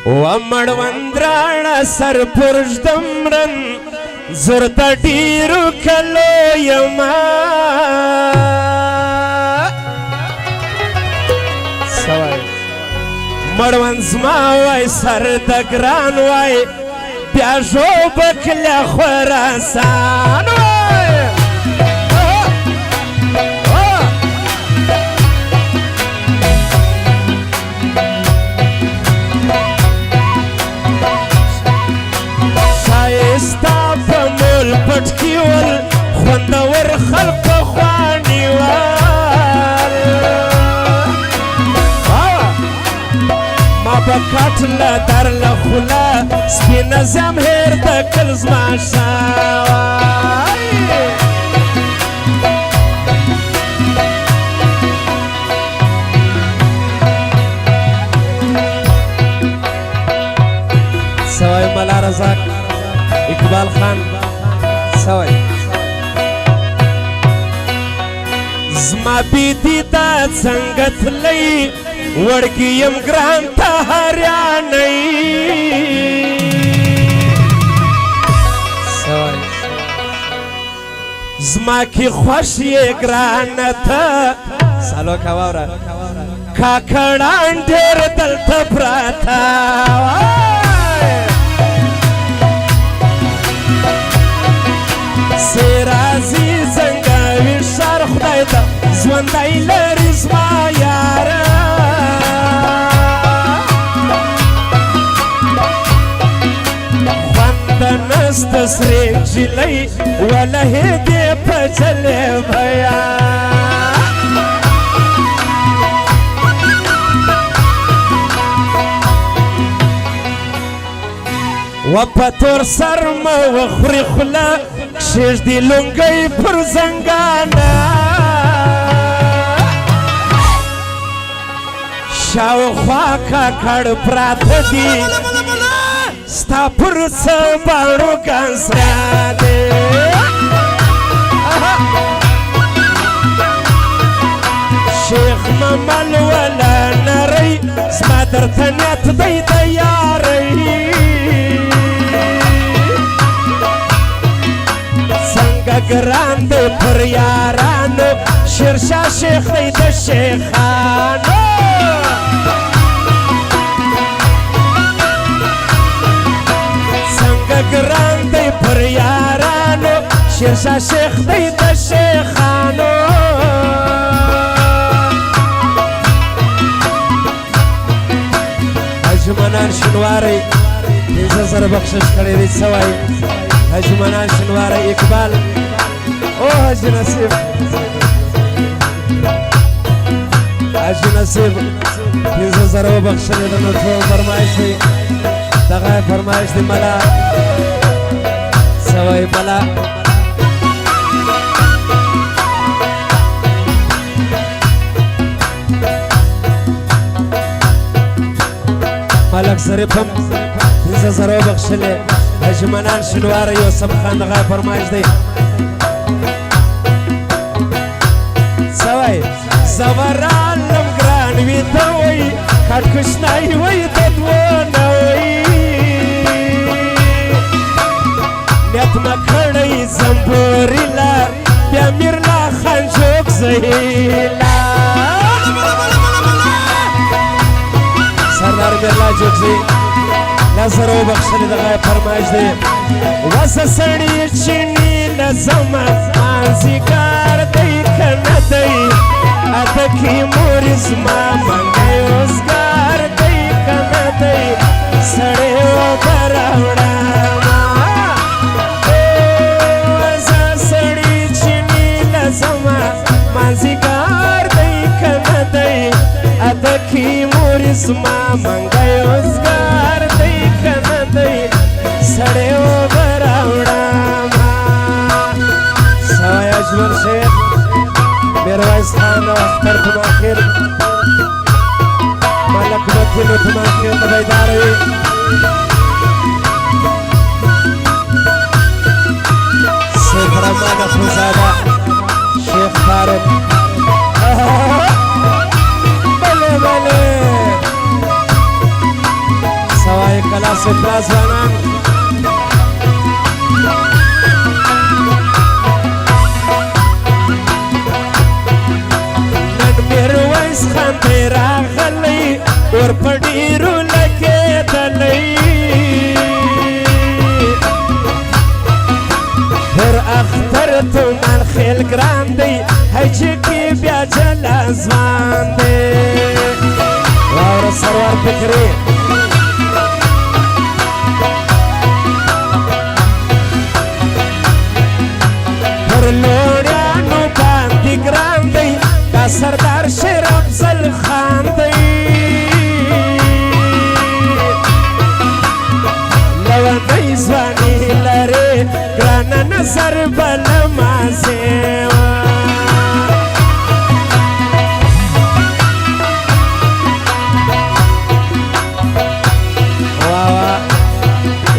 ومړوند راڼه سر پرږدمرن زر د ډېرو کلو یما مړوند زما وای سر د ګران وای بیا ژوبک له خراسان وای ښایسته په مول پټ کې ول خوندور خلق پخوا نیول ما په کټ له در له خوله سپینه زمهر د کل زما شوی سوای ملا رزاق اقبال خان سوای زما بیدی دا څنګه تللی وړکی یم ګران ته هریانۍ زما کې خوښ یې ګرانه ته سالو کا واوره کاکړان ډېر دلته پراته سرازي زنګاوي ښار خدای ته ژوندی لري زما یاره خوند نسته سرې جلۍ ولهې دې په چلې بیا و په تور سر مه وخوري خوله کښېږدي لونګۍ پر زنګانه شاوخوا کاکړ پراته دي ستا پر څه باڼو ګانسرا دی شیخ ممل ولا نری زما درته نیت دی د یارۍ ګران دی پر یارانو شیرشاه شیخ دی د شیخانو څنګه ګران دی پر یارانو شیرشاه شیخ دی د شیخانو حاجي منان شینواری 15000 بخشش کړی دی څه وایي حاجي منان شینواری اقبال او حاجي نصیب حاجي نصیب 15000 وبخښلې د نو ټول فرمایش دی دغه فرمایش دی ملا سوای ملا ملک ظریف هم 15000 وبخښلې حاجي منان شینواری یوسف خان دغه فرمایش دی سوای زورالم ګران وي ته وایي کټ کوشنی وایي د دوونه وایي نیت مه کړی زمبوري لار بیا میرلا خان جوک زهیلا سردار میرلا جوک زهی 10000 وبخښلې دغه فرمایش دی وسه سړي چیني نه زما مازدیګر دی که نه دی اته کې مور زما منګی اوزګار دی که نه دی سړی اوبه راوړمه وسه سړي چیني نه زما مازدیګر دی که نه دی اته کې مور زما منګی اوزګار دی که نه دی سړی اوبه راوړمه سوای اجمل شیخ میرویس خان او اختر تماخیر ملک متین و تماخیر د بیدار وي شیخ رحمان اخوزاده شیخ فاروق بله بله سوای تاسو پلاس ځوانان نن میرویس خان دی راغلی ور په ډېرو لګېدلی پر اختر تومان خیل ګران دی حج کې بیا جلا ځوان دی واوره سرور فکري پر لوړیانو باندې ګران دی دا سردار شیر افضل خان دی لونی ځواني لرې ګرانه نظر بل مازې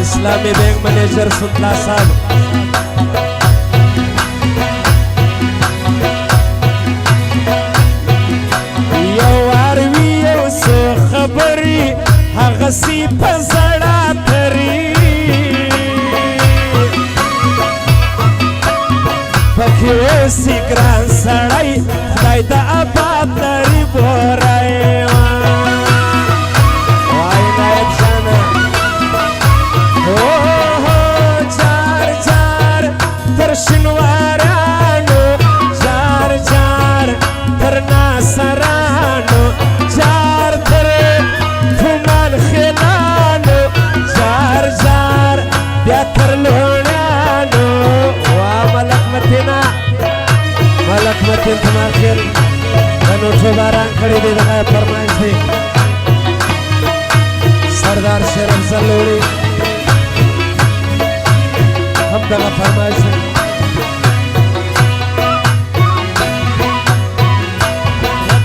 اسلامی بینک منیجر سنتلا صاحب یو واروي یو څه خبرې هغسې په زړه تري پکې اوسي ګران سړی خدای د آباد لري بوری وای نایب شانه جار جار تر شنوارانو جار جار تر ناصرانو جار تر تومان خیلانو جار جار بیا تر لوڼیانو وا ملک متینا ملک متین تومان خیل د نوټو باران کړی دی دغه فرمایش دی سردار شیر افضل لوړي هم دغه فرمایش دی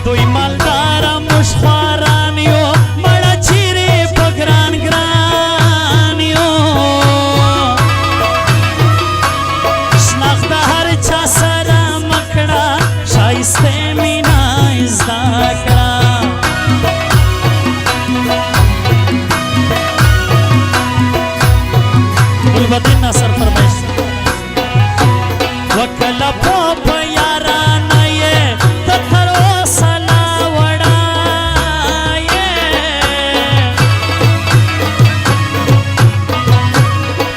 دوی مالداره موږ خواران یو مړه چیرې په ګران ګران یو شناخت د هر چا سره مه کړه ښایسته مینه زده کړه ګلبدین ناصر فرمایش وکله په یارانه یې ته تر اوسه لا وړایې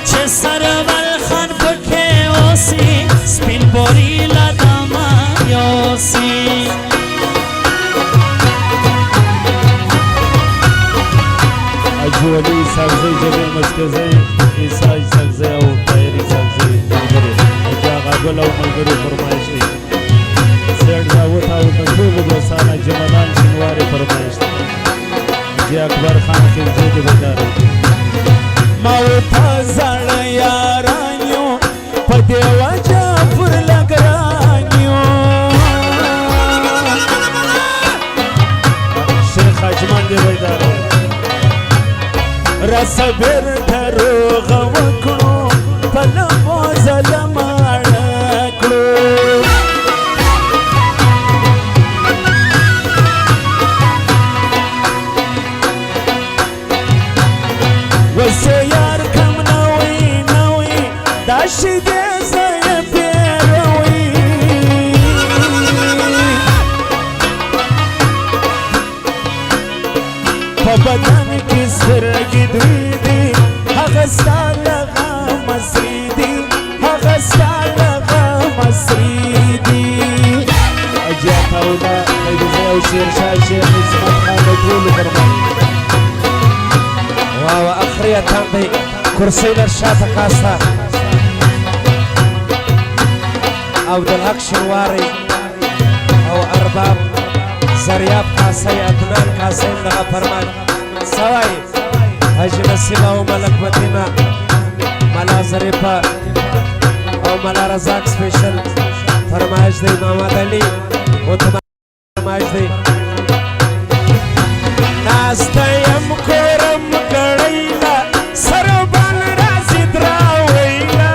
چې سرور خان پکې اوسي سپین بوري له دمه یوسي اجولی سبزی جمیل مسکزی عیسائی سبزی او طایری سبزی ملگری اجاقا گل او ملگری فرمایش دی سیڑ داوت او تطوب دوستانا جمدان شنواری فرمایش دی جی اکبر خان خیلزی دی بجارم ماو پزړ یارانیو په دیوا جعفر لګرانیو شیخ اجمان دی بجارم رسبر دروغ وکړو په لمو ظلم اړه کړو وسه یار کم نوی نوی دا شیدې زه یې پیروي په بدن کې سترګې دوی دي هغه ستا لغه مصري دي هغه ستا لغه مصري دي اجیات اولا قیدزی او شیرشاه شیخ عصمت خان د ټولو فرمایش واو اخریتان دی کرسی لر شاته کاسته او دلحق شنواری او ارباب زریاب کاسی ادنان کاسی دغه فرمایش سوای حاجی نصیب او ملک مدینه ملا ظریفه او ملا رزاق سپیشل فرمایش دی محمد علی فرمایش دی ناسته یم کورم کړیلا سربال راځي دراویلا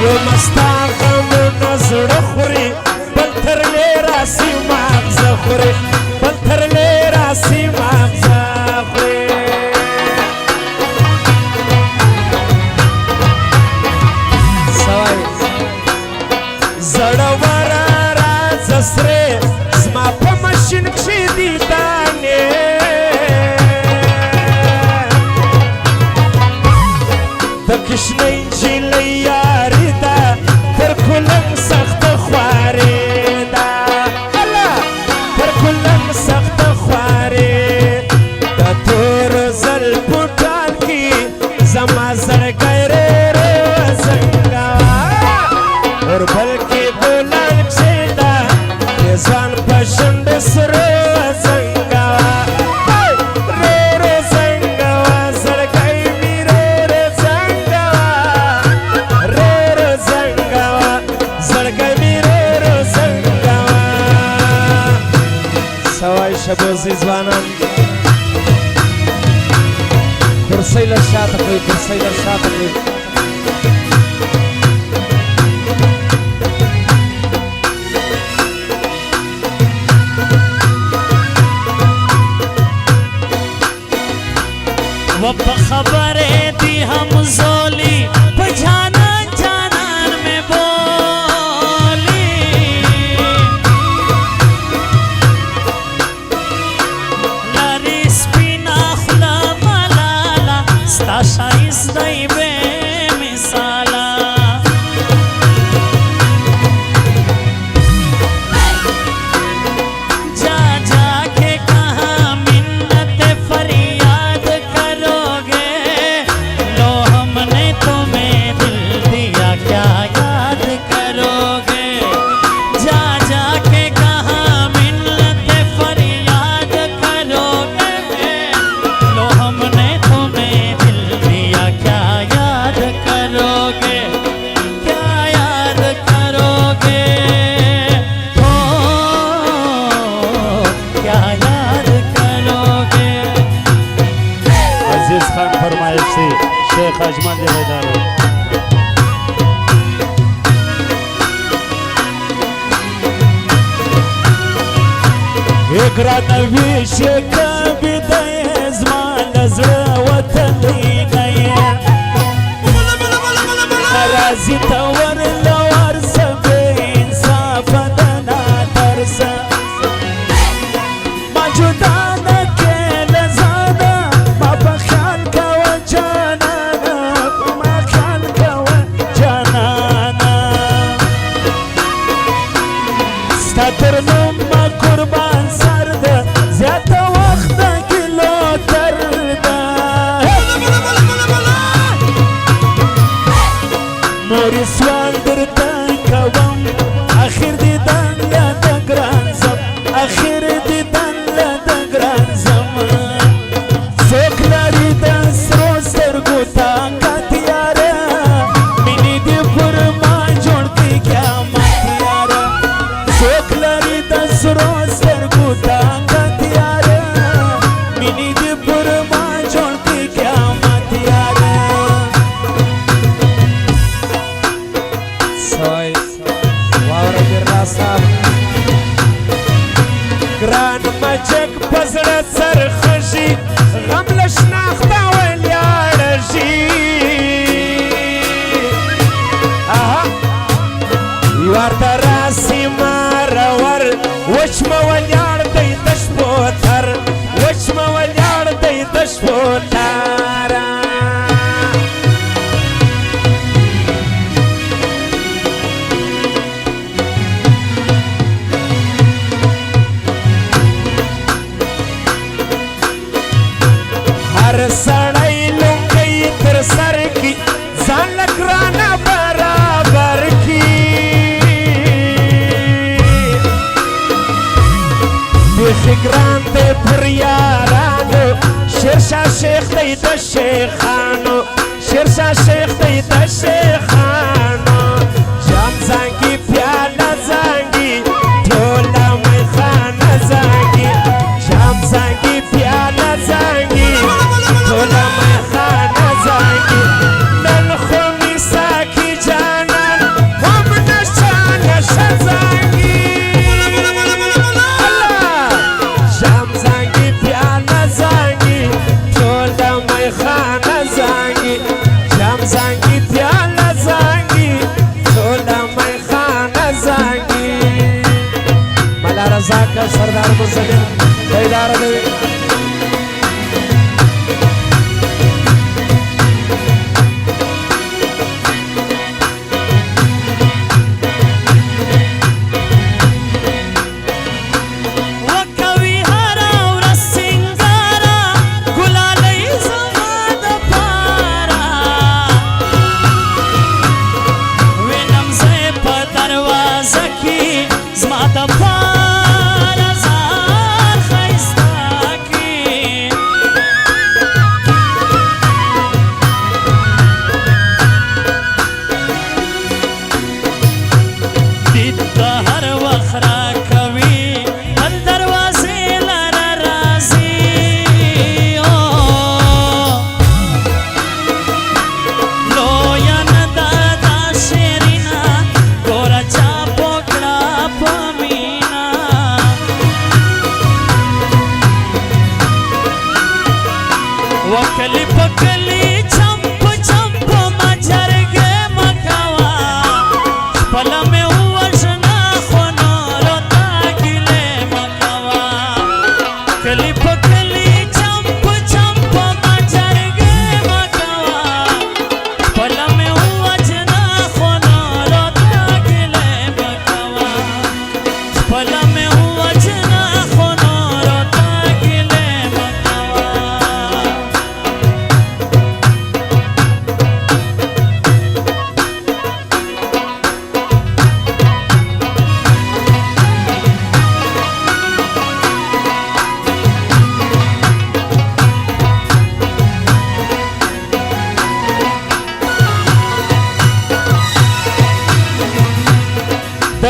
یو مستا غم نزړه خوري بل تر لې راسي ماغزه خوري بل تر لې سرو زنګوا رو زنګوا زړګی می رو زنګوا زړګی می رو زنګوا سوای شبوزي ځوانان کرسۍ له شاته کوي کرسۍ له شاته کوي و په خبره دی هم زولی په جانان جانان میں بولی لاری سپینا خلا ملالا ستا شایست دی بے مثالا جا جا کے کہاں منت فریاد کروگے لو ہم نے تمہیں دل دیا کیا یاد کروگے جا جا کے کہاں منت فریاد کروگے لو ہم نے تمہیں دل دیا کیا یاد کروگے کیا یاد کروگے ہو کیا یاد کروگے عزیز خان فرمایش سے شیخ اجمل جویدار اقرا ویش کبی د زمان زړه وتلی نه راځي ته ورلور سبې انصاف د ناترسه ما جدا نه کېله زاده ما په خیال کوه جانانه ما خیال کوه جانانه ستا تر نوم ما قربان سر ده زیاته وخت د کیلو تر ده مورې سوال درته کوم اخر دیدن یا د ګران زم اخر دیدن یا د ګران زم څوک لري د سرو سترګو طاقت یاره مینې دې پر ما جوړ کړي قیامت یاره څوک لري د سرو سترګو طاقت یاره مینې دې پر ما جوړ کړي قیامت یاره سوای واوره دې راسه ګران مچک پزړه سرخشي غم له شناخته ولیاړشي ورته راسي مارور وچ مه ولیاړ دی د شپو تر وچ مه ولیاړ دی د شپو تره هر سړی لونګۍ تر سر کی ځان له ګرانه برابر کی بیخي ګران دی پر یارانو شیرشاه شیخ دی د شیخانو شیرشاه شیخ دی د شیخانو جام زنګي پیاله زنګي ټوله میخانه زنګي جام زنګي پیاله زنګي ټوله میخانه زنګي نن خو مې ساقي جانان هم نشه نشه زنګي جام زنګي پیاله زنګي ټوله میخانه زنګي جام زنګي پیاله زنګي ټوله میخانه زنګي ملا رضا کا سردار مزدن دیدار دی زما د پاره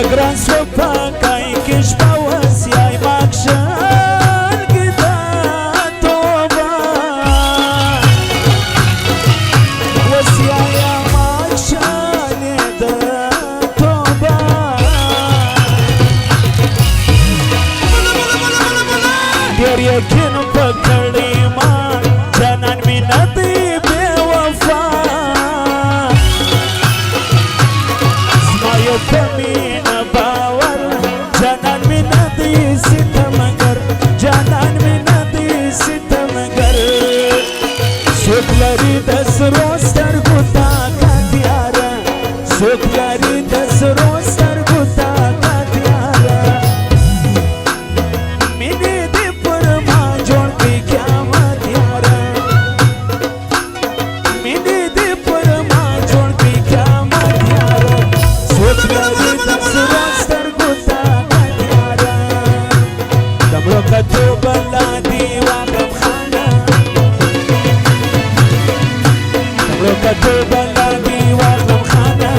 بگران سوپا کای کش باوسیای ماکشان گدا توبا وسیای ماکشان دا توبا دیر یکن پکڑی ما جانان می ندی بے وفا زمایو کمین باور جانان می ندی ستمگر جانان می ندی ستمگر سوک لری دس روستر گوتا کتیارا سوک لری دس روستر گوتا کتیارا مینی دی پر ما جوڑ کی قیامت یارا مینی دی پر ما جوڑ کی قیامت یارا سوچ لری دس روستر گوتا کتیارا دمرو کتو بلا دیوانم خانا دمرو کتو بلا دیوانم خانا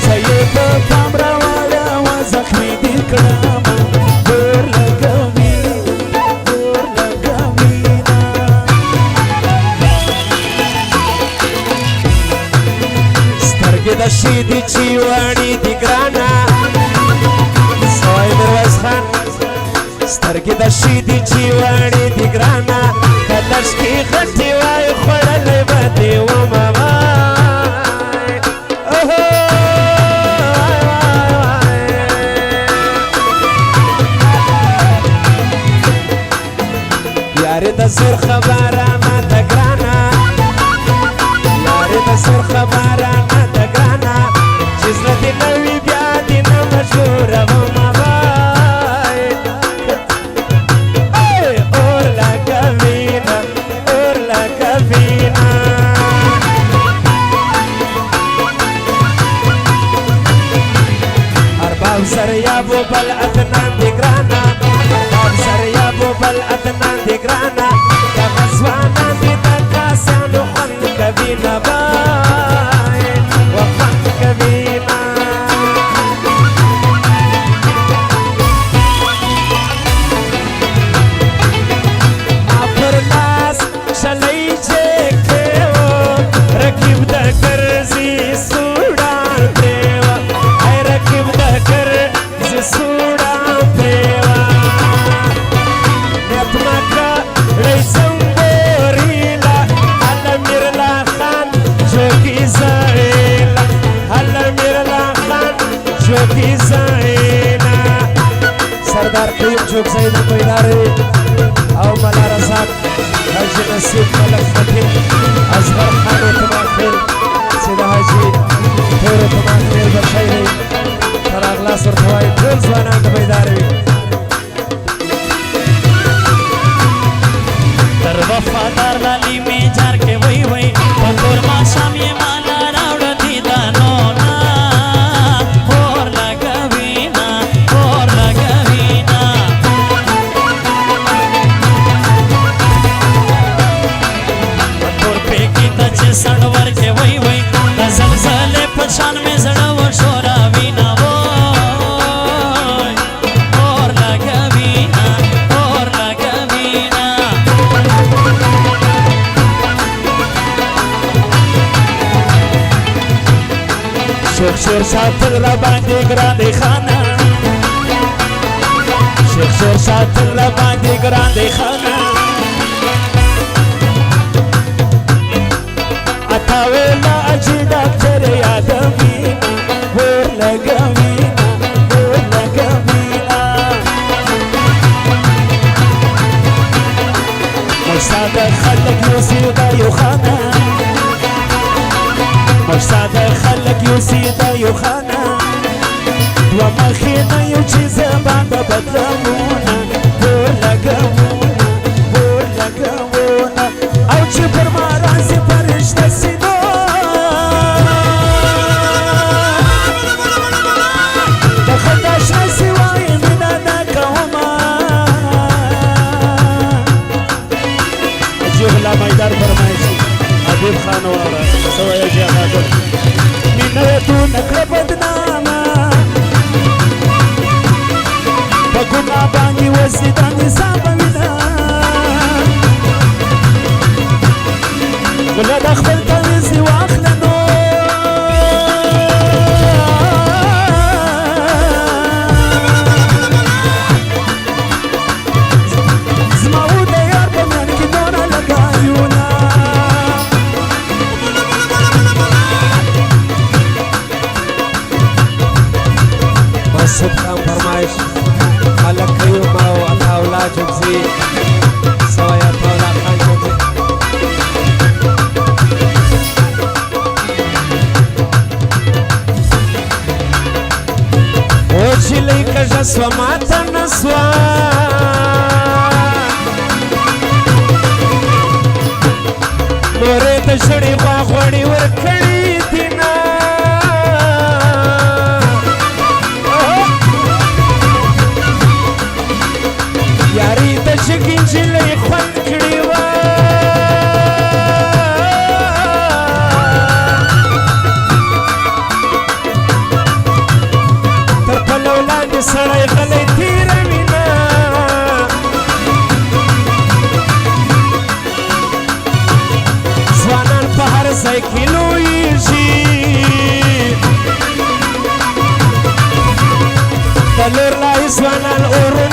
سید کامرا والا و زخمی دل کراما دور لگوی دور لگوینا سترگی دا شیدی چیوانی دی گرانا سوای درویز خان سترگی دا شیدی چیوانی دی گرانا کلش کی خطی وای خوڑلی بدی و ممای اوہو یاری دا سر خبرانا دا گرانا یاری دا سر خبرانا دا گرانا چیز ندی نوی بیا دی نمشور و مبای اور لگا وینا اور لگا وینا ارباب سر یابو بل ادنان دی گرانا ارباب سر یابو بل ادنان دی گرانا دا غزوانا دی دا کاسانو خون کبینا بای و خون کبینا پر لاس شلی چکیو رکیب دا کرزی سوڑان پریوا ای رکیب دا کرزی سوڑان پریوا نیت مکا ریسم بوریلا حالا میرلا خان جوکی زائیلا حالا میرلا خان جوکی زائیلا سردار قیم جوک زید پیداری او ملارا صاحب حاجی نصیب ملک فتیم اصغر خان تماخیل سیده حاجی تیر تماخیل بخیری تر اغلاس ورتوائی دول زوانان دا بیداروی در وفادار لالی می جار کے وی وی بندور ما شامی مالا راوڑ دیدانونا اور لگوینا اور لگوینا بندور پیکی تچ سڑور کے وی وی زلزلے پشان میں زڑو شورا وینا ووی اور لگوینا اور لگوینا شیخ شیر شاتل را باندی گراندی خانا شیخ شیر شاتل را باندی گراندی خانا اتاویلا اجی ڈاکٹر یادمینا ور لگمینا ور لگمینا مشتاق خلق یوسیدا یو خانا مشتاق خلق یوسیدا یو خانا دو مخینا یو چیز باندا بدلمونا ور لگمونا ور لگمونا او چی پر مارازی پرشت سینو دخداش نسیوائی منا نکوما اجیب لا مایدار فرمایشی حبیب خانوارا سویا جی آقا من تو نکر بدناما سوا ماته نسوا نورې د ژړې غواغوړې ورکړې دينا یاري د شګې نجلۍ خوند کړې وه تر پلو لاندې سړی غلی تېروينه ځوانان په هر ځای کې لویېږي د لور لای ځوانان اورونه